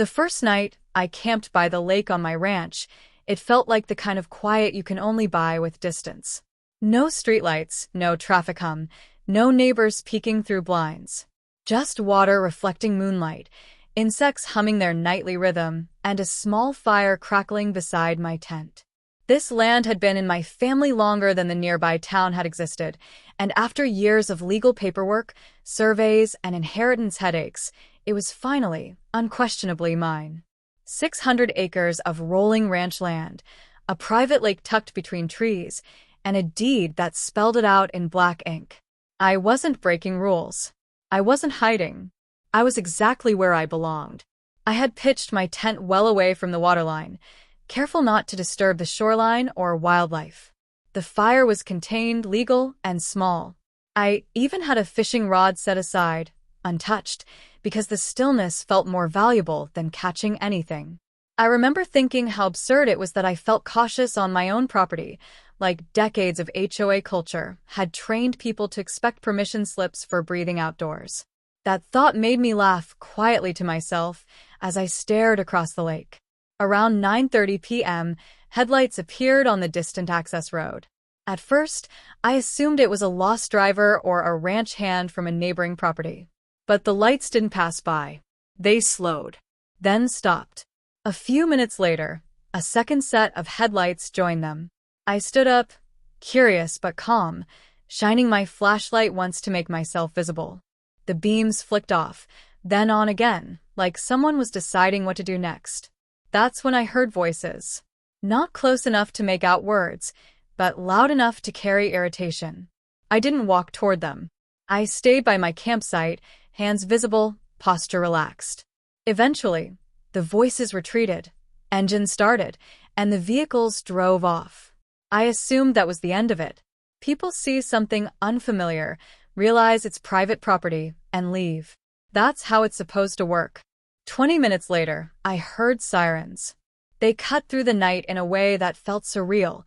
The first night, I camped by the lake on my ranch. It felt like the kind of quiet you can only buy with distance. No streetlights, no traffic hum, no neighbors peeking through blinds. Just water reflecting moonlight, insects humming their nightly rhythm, and a small fire crackling beside my tent. This land had been in my family longer than the nearby town had existed, and after years of legal paperwork, surveys, and inheritance headaches, it was finally, unquestionably mine. 600 acres of rolling ranch land, a private lake tucked between trees, and a deed that spelled it out in black ink. I wasn't breaking rules. I wasn't hiding. I was exactly where I belonged. I had pitched my tent well away from the waterline, careful not to disturb the shoreline or wildlife. The fire was contained, legal, and small. I even had a fishing rod set aside, untouched, because the stillness felt more valuable than catching anything. I remember thinking how absurd it was that I felt cautious on my own property, like decades of HOA culture had trained people to expect permission slips for breathing outdoors. That thought made me laugh quietly to myself as I stared across the lake. Around 9:30 p.m., headlights appeared on the distant access road. At first, I assumed it was a lost driver or a ranch hand from a neighboring property. But the lights didn't pass by. They slowed, then stopped. A few minutes later, a second set of headlights joined them. I stood up, curious but calm, shining my flashlight once to make myself visible. The beams flicked off, then on again, like someone was deciding what to do next. That's when I heard voices. Not close enough to make out words, but loud enough to carry irritation. I didn't walk toward them. I stayed by my campsite, hands visible, posture relaxed. Eventually, the voices retreated, engines started, and the vehicles drove off. I assumed that was the end of it. People see something unfamiliar, realize it's private property, and leave. That's how it's supposed to work. 20 minutes later, I heard sirens. They cut through the night in a way that felt surreal,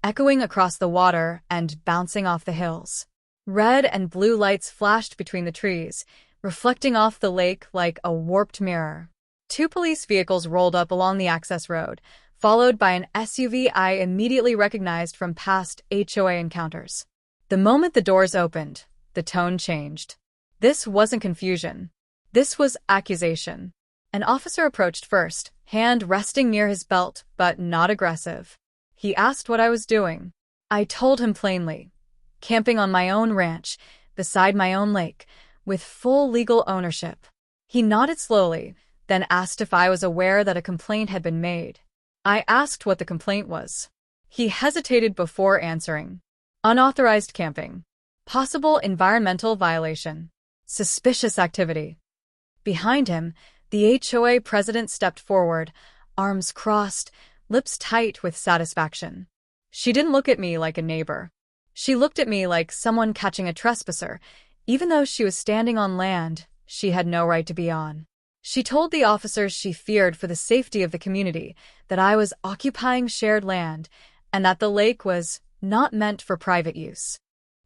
echoing across the water and bouncing off the hills. Red and blue lights flashed between the trees, reflecting off the lake like a warped mirror. 2 police vehicles rolled up along the access road, followed by an SUV I immediately recognized from past HOA encounters. The moment the doors opened, the tone changed. This wasn't confusion. This was accusation. An officer approached first, hand resting near his belt, but not aggressive. He asked what I was doing. I told him plainly. Camping on my own ranch, beside my own lake, with full legal ownership. He nodded slowly, then asked if I was aware that a complaint had been made. I asked what the complaint was. He hesitated before answering. Unauthorized camping. Possible environmental violation. Suspicious activity. Behind him, the HOA president stepped forward, arms crossed, lips tight with satisfaction. She didn't look at me like a neighbor. She looked at me like someone catching a trespasser, even though she was standing on land she had no right to be on. She told the officers she feared for the safety of the community, that I was occupying shared land, and that the lake was not meant for private use.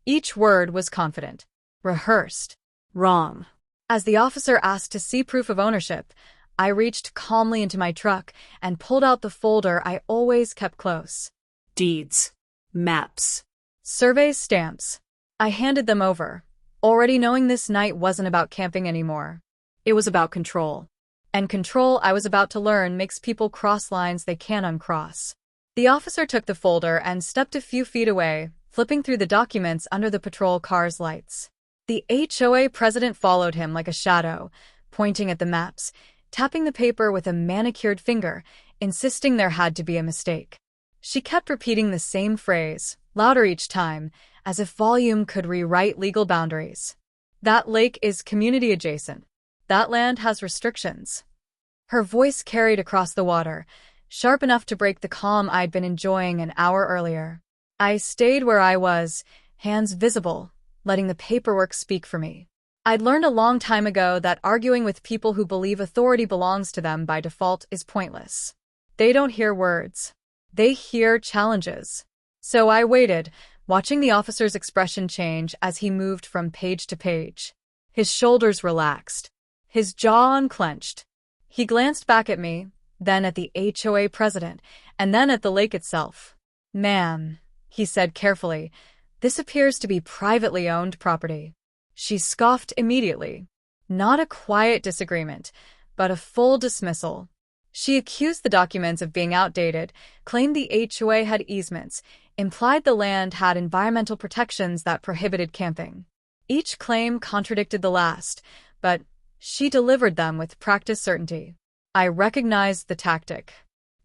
Each word was confident, rehearsed, wrong. As the officer asked to see proof of ownership, I reached calmly into my truck and pulled out the folder I always kept close. Deeds. Maps. Surveys, stamps. I handed them over, already knowing this night wasn't about camping anymore. It was about control. And control, I was about to learn, makes people cross lines they can't uncross. The officer took the folder and stepped a few feet away, flipping through the documents under the patrol car's lights. The HOA president followed him like a shadow, pointing at the maps, tapping the paper with a manicured finger, insisting there had to be a mistake. She kept repeating the same phrase, louder each time, as if volume could rewrite legal boundaries. That lake is community adjacent. That land has restrictions. Her voice carried across the water, sharp enough to break the calm I'd been enjoying an hour earlier. I stayed where I was, hands visible, letting the paperwork speak for me. I'd learned a long time ago that arguing with people who believe authority belongs to them by default is pointless. They don't hear words. They hear challenges. So I waited, watching the officer's expression change as he moved from page to page. His shoulders relaxed. His jaw unclenched. He glanced back at me, then at the HOA president, and then at the lake itself. "Ma'am," he said carefully, "this appears to be privately owned property." She scoffed immediately. Not a quiet disagreement, but a full dismissal. She accused the documents of being outdated, claimed the HOA had easements, implied the land had environmental protections that prohibited camping. Each claim contradicted the last, but she delivered them with practiced certainty. I recognized the tactic.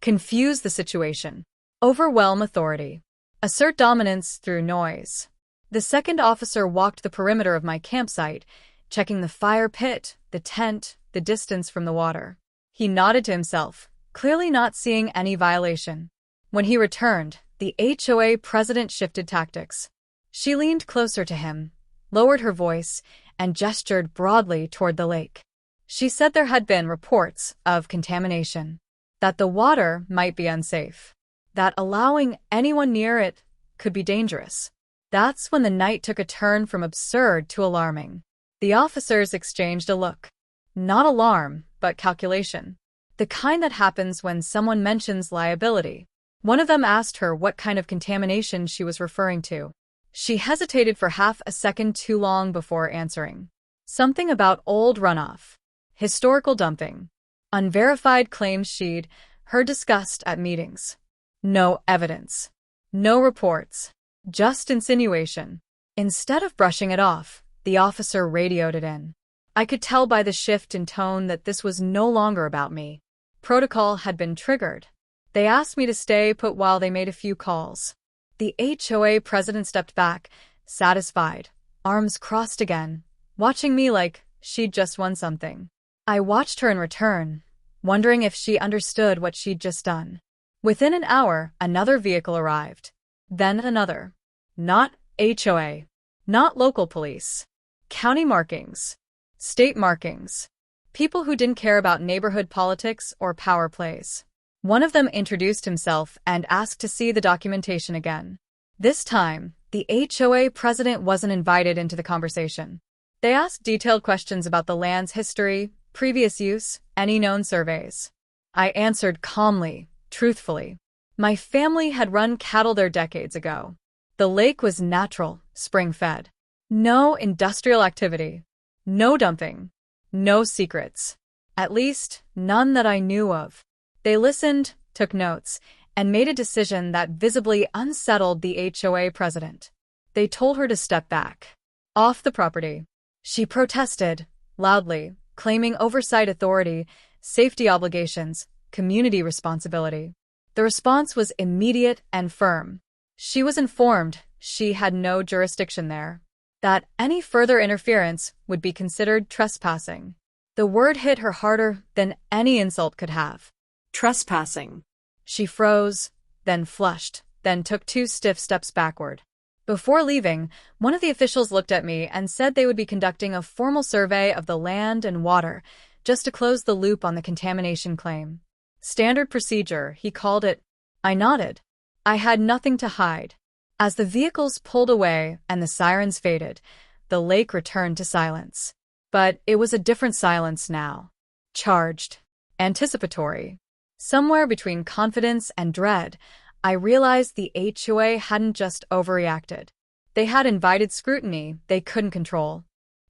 Confuse the situation. Overwhelm authority. Assert dominance through noise. The second officer walked the perimeter of my campsite, checking the fire pit, the tent, the distance from the water. He nodded to himself, clearly not seeing any violation. When he returned, the HOA president shifted tactics. She leaned closer to him, lowered her voice, and gestured broadly toward the lake. She said there had been reports of contamination, that the water might be unsafe, that allowing anyone near it could be dangerous. That's when the night took a turn from absurd to alarming. The officers exchanged a look. Not alarm, but calculation. The kind that happens when someone mentions liability. One of them asked her what kind of contamination she was referring to. She hesitated for half a second too long before answering. Something about old runoff. Historical dumping. Unverified claims she'd heard discussed at meetings. No evidence. No reports. Just insinuation. Instead of brushing it off, the officer radioed it in. I could tell by the shift in tone that this was no longer about me. Protocol had been triggered. They asked me to stay put while they made a few calls. The HOA president stepped back, satisfied, arms crossed again, watching me like she'd just won something. I watched her in return, wondering if she understood what she'd just done. Within an hour, another vehicle arrived. Then another. Not HOA. Not local police. County markings. State markings. People who didn't care about neighborhood politics or power plays. One of them introduced himself and asked to see the documentation again. This time, the HOA president wasn't invited into the conversation. They asked detailed questions about the land's history, previous use, any known surveys. I answered calmly, truthfully. My family had run cattle there decades ago. The lake was natural, spring-fed. No industrial activity. No dumping. No secrets. At least, none that I knew of. They listened, took notes, and made a decision that visibly unsettled the HOA president. They told her to step back. Off the property. She protested, loudly, claiming oversight authority, safety obligations, community responsibility. The response was immediate and firm. She was informed she had no jurisdiction there, that any further interference would be considered trespassing. The word hit her harder than any insult could have. Trespassing. She froze, then flushed, then took 2 stiff steps backward. Before leaving, one of the officials looked at me and said they would be conducting a formal survey of the land and water, just to close the loop on the contamination claim. Standard procedure, he called it. I nodded. I had nothing to hide. As the vehicles pulled away and the sirens faded, the lake returned to silence. But it was a different silence now. Charged. Anticipatory. Somewhere between confidence and dread, I realized the HOA hadn't just overreacted. They had invited scrutiny they couldn't control.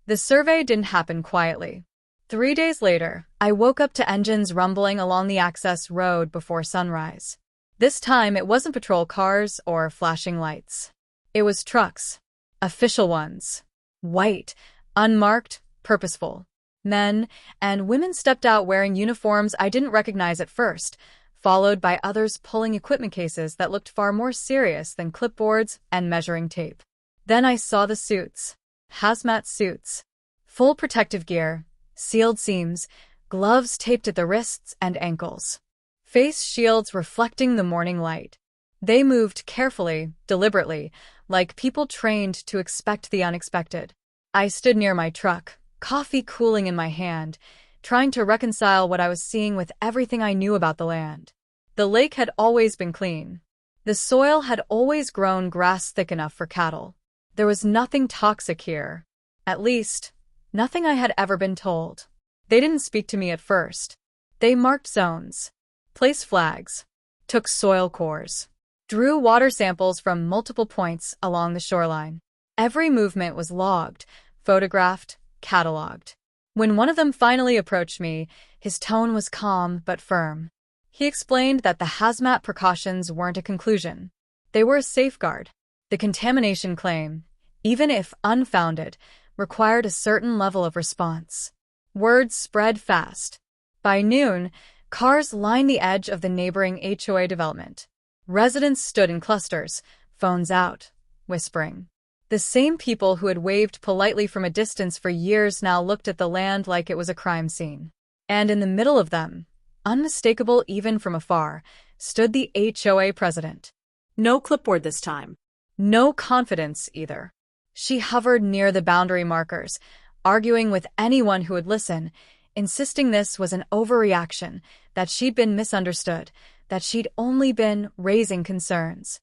The survey didn't happen quietly. 3 days later, I woke up to engines rumbling along the access road before sunrise. This time it wasn't patrol cars or flashing lights. It was trucks. Official ones. White, unmarked, purposeful. Men and women stepped out wearing uniforms I didn't recognize at first, followed by others pulling equipment cases that looked far more serious than clipboards and measuring tape. Then I saw the suits. Hazmat suits. Full protective gear, sealed seams, gloves taped at the wrists and ankles. Face shields reflecting the morning light. They moved carefully, deliberately, like people trained to expect the unexpected. I stood near my truck, coffee cooling in my hand, trying to reconcile what I was seeing with everything I knew about the land. The lake had always been clean. The soil had always grown grass thick enough for cattle. There was nothing toxic here. At least, nothing I had ever been told. They didn't speak to me at first. They marked zones, placed flags, took soil cores, drew water samples from multiple points along the shoreline. Every movement was logged, photographed, cataloged. When one of them finally approached me, his tone was calm but firm. He explained that the hazmat precautions weren't a conclusion. They were a safeguard. The contamination claim, even if unfounded, required a certain level of response. Word spread fast. By noon, cars lined the edge of the neighboring HOA development. Residents stood in clusters, phones out, whispering. The same people who had waved politely from a distance for years now looked at the land like it was a crime scene. And in the middle of them, unmistakable even from afar, stood the HOA president. No clipboard this time. No confidence either. She hovered near the boundary markers, arguing with anyone who would listen, insisting this was an overreaction, that she'd been misunderstood, that she'd only been raising concerns.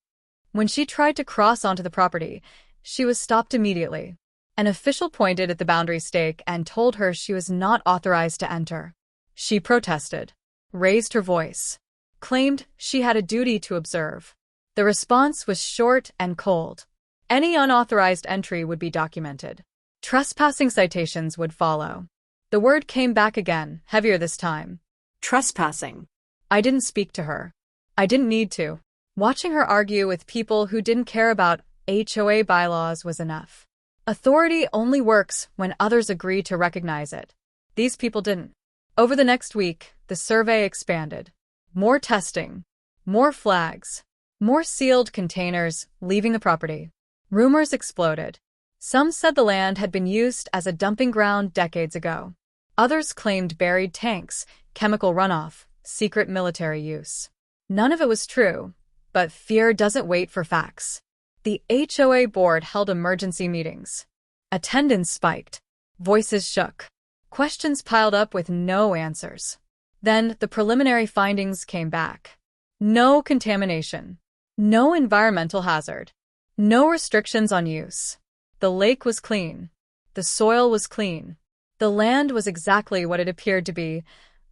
When she tried to cross onto the property, she was stopped immediately. An official pointed at the boundary stake and told her she was not authorized to enter. She protested, raised her voice, claimed she had a duty to observe. The response was short and cold. Any unauthorized entry would be documented. Trespassing citations would follow. The word came back again, heavier this time. Trespassing. I didn't speak to her. I didn't need to. Watching her argue with people who didn't care about HOA bylaws was enough. Authority only works when others agree to recognize it. These people didn't. Over the next week, the survey expanded. More testing, more flags, more sealed containers leaving the property. Rumors exploded. Some said the land had been used as a dumping ground decades ago. Others claimed buried tanks, chemical runoff, secret military use. None of it was true, but fear doesn't wait for facts. The HOA board held emergency meetings. Attendance spiked. Voices shook. Questions piled up with no answers. Then the preliminary findings came back. No contamination. No environmental hazard. No restrictions on use. The lake was clean. The soil was clean. The land was exactly what it appeared to be: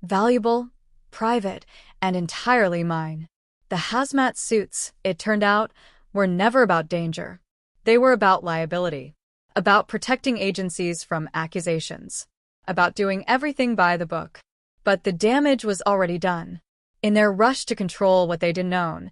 valuable, private, and entirely mine. The hazmat suits, it turned out, were never about danger. They were about liability, about protecting agencies from accusations, about doing everything by the book. But the damage was already done. In their rush to control what they didn't own,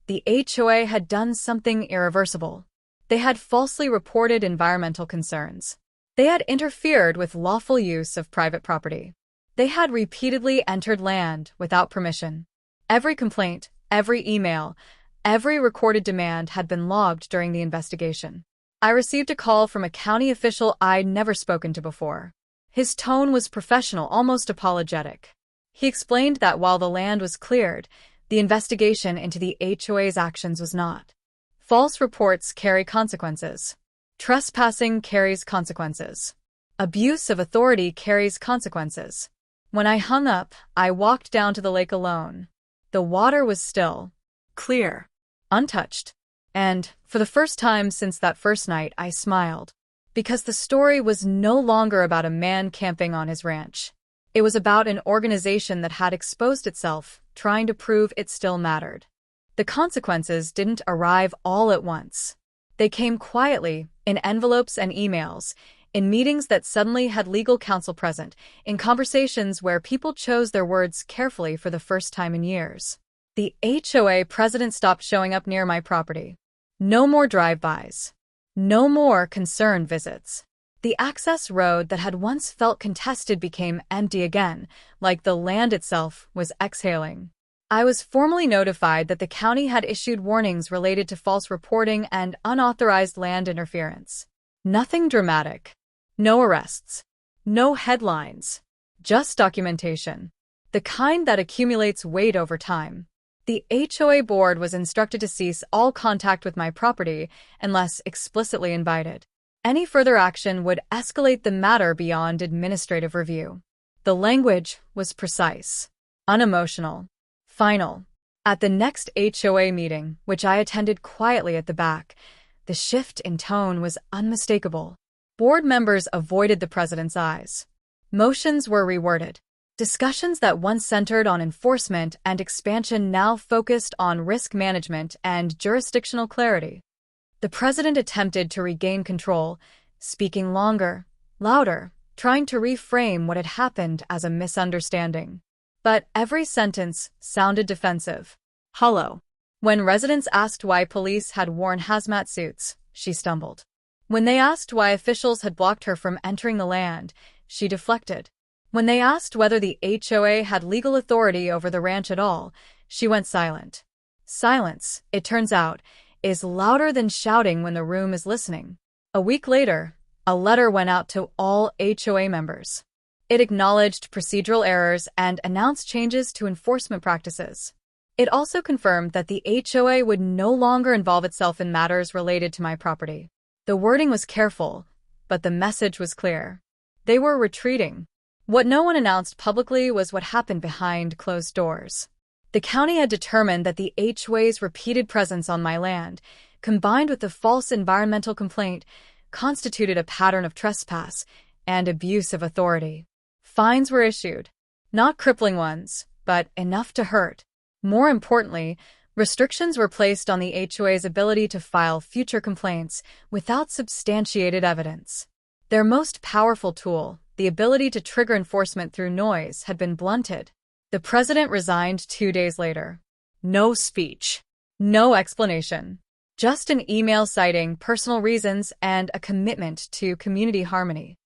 the HOA had done something irreversible. They had falsely reported environmental concerns. They had interfered with lawful use of private property. They had repeatedly entered land without permission. Every complaint, every email, every recorded demand had been logged during the investigation. I received a call from a county official I'd never spoken to before. His tone was professional, almost apologetic. He explained that while the land was cleared, the investigation into the HOA's actions was not. False reports carry consequences. Trespassing carries consequences. Abuse of authority carries consequences. When I hung up, I walked down to the lake alone. The water was still, clear, untouched. And, for the first time since that first night, I smiled. Because the story was no longer about a man camping on his ranch. It was about an organization that had exposed itself, trying to prove it still mattered. The consequences didn't arrive all at once. They came quietly, in envelopes and emails, in meetings that suddenly had legal counsel present, in conversations where people chose their words carefully for the first time in years. The HOA president stopped showing up near my property. No more drive-bys. No more concerned visits. The access road that had once felt contested became empty again, like the land itself was exhaling. I was formally notified that the county had issued warnings related to false reporting and unauthorized land interference. Nothing dramatic. No arrests. No headlines. Just documentation. The kind that accumulates weight over time. The HOA board was instructed to cease all contact with my property unless explicitly invited. Any further action would escalate the matter beyond administrative review. The language was precise, unemotional, final. At the next HOA meeting, which I attended quietly at the back, the shift in tone was unmistakable. Board members avoided the president's eyes. Motions were reworded. Discussions that once centered on enforcement and expansion now focused on risk management and jurisdictional clarity. The president attempted to regain control, speaking longer, louder, trying to reframe what had happened as a misunderstanding. But every sentence sounded defensive, hollow. When residents asked why police had worn hazmat suits, she stumbled. When they asked why officials had blocked her from entering the land, she deflected. When they asked whether the HOA had legal authority over the ranch at all, she went silent. Silence, it turns out, is louder than shouting when the room is listening. A week later, a letter went out to all HOA members. It acknowledged procedural errors and announced changes to enforcement practices. It also confirmed that the HOA would no longer involve itself in matters related to my property. The wording was careful, but the message was clear. They were retreating. What no one announced publicly was what happened behind closed doors. The county had determined that the HOA's repeated presence on my land, combined with the false environmental complaint, constituted a pattern of trespass and abuse of authority. Fines were issued. Not crippling ones, but enough to hurt. More importantly, restrictions were placed on the HOA's ability to file future complaints without substantiated evidence. Their most powerful tool, the ability to trigger enforcement through noise, had been blunted. The president resigned 2 days later. No speech. No explanation. Just an email citing personal reasons and a commitment to community harmony.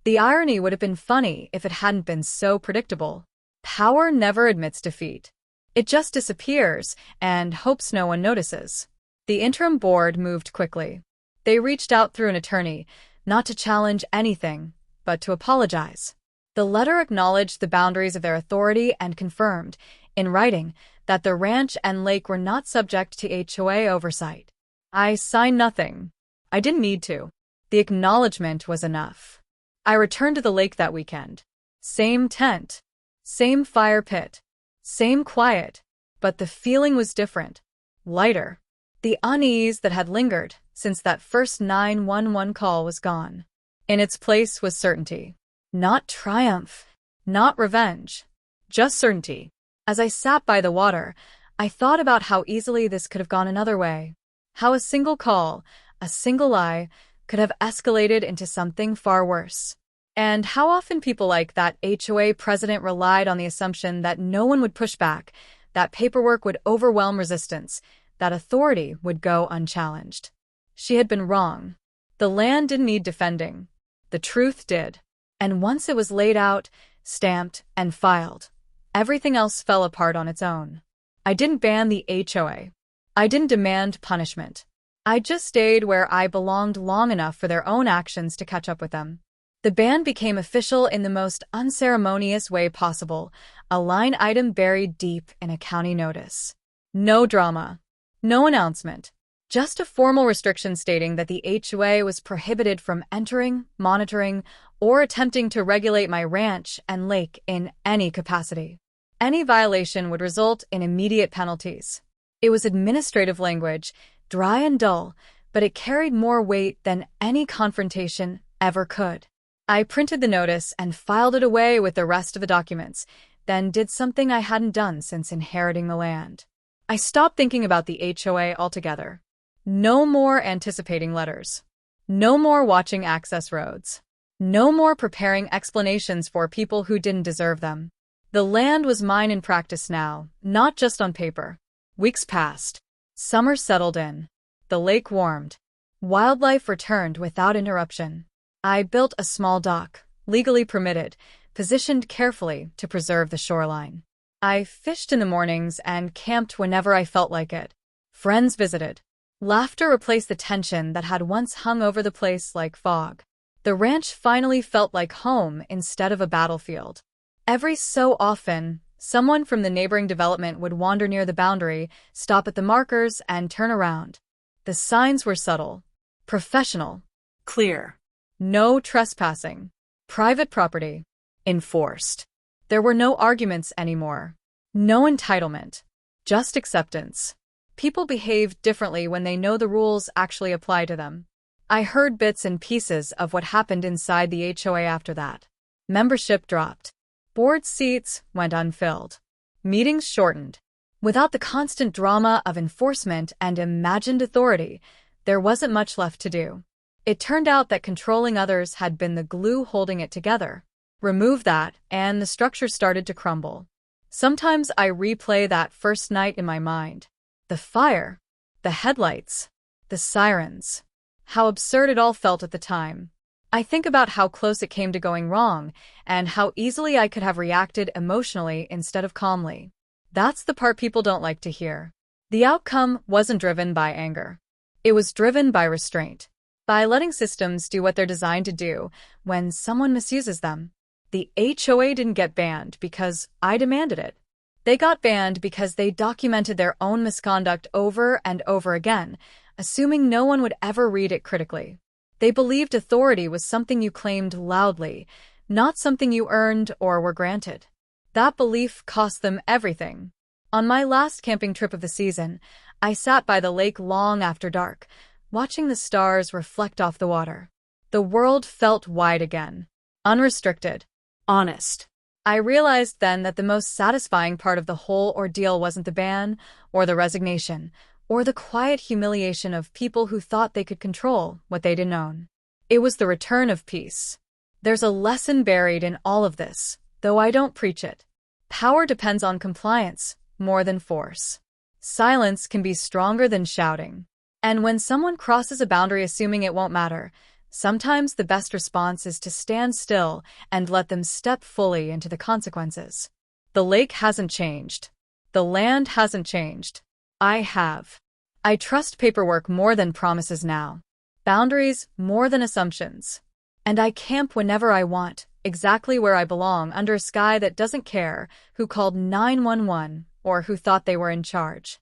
The irony would have been funny if it hadn't been so predictable. Power never admits defeat. It just disappears and hopes no one notices. The interim board moved quickly. They reached out through an attorney, not to challenge anything, but to apologize. The letter acknowledged the boundaries of their authority and confirmed, in writing, that the ranch and lake were not subject to HOA oversight. I signed nothing. I didn't need to. The acknowledgement was enough. I returned to the lake that weekend. Same tent. Same fire pit. Same quiet. But the feeling was different. Lighter. The unease that had lingered since that first 911 call was gone. In its place was certainty. Not triumph. Not revenge. Just certainty. As I sat by the water, I thought about how easily this could have gone another way. How a single call, a single lie, could have escalated into something far worse. And how often people like that HOA president relied on the assumption that no one would push back, that paperwork would overwhelm resistance, that authority would go unchallenged. She had been wrong. The land didn't need defending. The truth did. And once it was laid out, stamped, and filed, everything else fell apart on its own. I didn't ban the HOA. I didn't demand punishment. I just stayed where I belonged long enough for their own actions to catch up with them. The ban became official in the most unceremonious way possible, a line item buried deep in a county notice. No drama. No announcement. Just a formal restriction stating that the HOA was prohibited from entering, monitoring, or attempting to regulate my ranch and lake in any capacity. Any violation would result in immediate penalties. It was administrative language, dry and dull, but it carried more weight than any confrontation ever could. I printed the notice and filed it away with the rest of the documents, then did something I hadn't done since inheriting the land. I stopped thinking about the HOA altogether. No more anticipating letters. No more watching access roads. No more preparing explanations for people who didn't deserve them. The land was mine in practice now, not just on paper. Weeks passed. Summer settled in. The lake warmed. Wildlife returned without interruption. I built a small dock, legally permitted, positioned carefully to preserve the shoreline. I fished in the mornings and camped whenever I felt like it. Friends visited. Laughter replaced the tension that had once hung over the place like fog. The ranch finally felt like home instead of a battlefield. Every so often, someone from the neighboring development would wander near the boundary, stop at the markers, and turn around. The signs were subtle, professional, Clear. no trespassing, private property, enforced. There were no arguments anymore. No entitlement, just acceptance. People behave differently when they know the rules actually apply to them. I heard bits and pieces of what happened inside the HOA after that. Membership dropped. Board seats went unfilled. Meetings shortened. Without the constant drama of enforcement and imagined authority, there wasn't much left to do. It turned out that controlling others had been the glue holding it together. Remove that, and the structure started to crumble. Sometimes I replay that first night in my mind. The fire, the headlights, the sirens. How absurd it all felt at the time. I think about how close it came to going wrong, and how easily I could have reacted emotionally instead of calmly. That's the part people don't like to hear. The outcome wasn't driven by anger. It was driven by restraint. By letting systems do what they're designed to do when someone misuses them. The HOA didn't get banned because I demanded it. They got banned because they documented their own misconduct over and over again, assuming no one would ever read it critically. They believed authority was something you claimed loudly, not something you earned or were granted. That belief cost them everything. On my last camping trip of the season, I sat by the lake long after dark, watching the stars reflect off the water. The world felt wide again. Unrestricted. Honest. I realized then that the most satisfying part of the whole ordeal wasn't the ban, or the resignation, or the quiet humiliation of people who thought they could control what they didn't own. It was the return of peace. There's a lesson buried in all of this, though I don't preach it. Power depends on compliance, more than force. Silence can be stronger than shouting. And when someone crosses a boundary assuming it won't matter, sometimes the best response is to stand still and let them step fully into the consequences. The lake hasn't changed. The land hasn't changed. I have. I trust paperwork more than promises now. Boundaries more than assumptions. And I camp whenever I want, exactly where I belong, under a sky that doesn't care who called 911 or who thought they were in charge.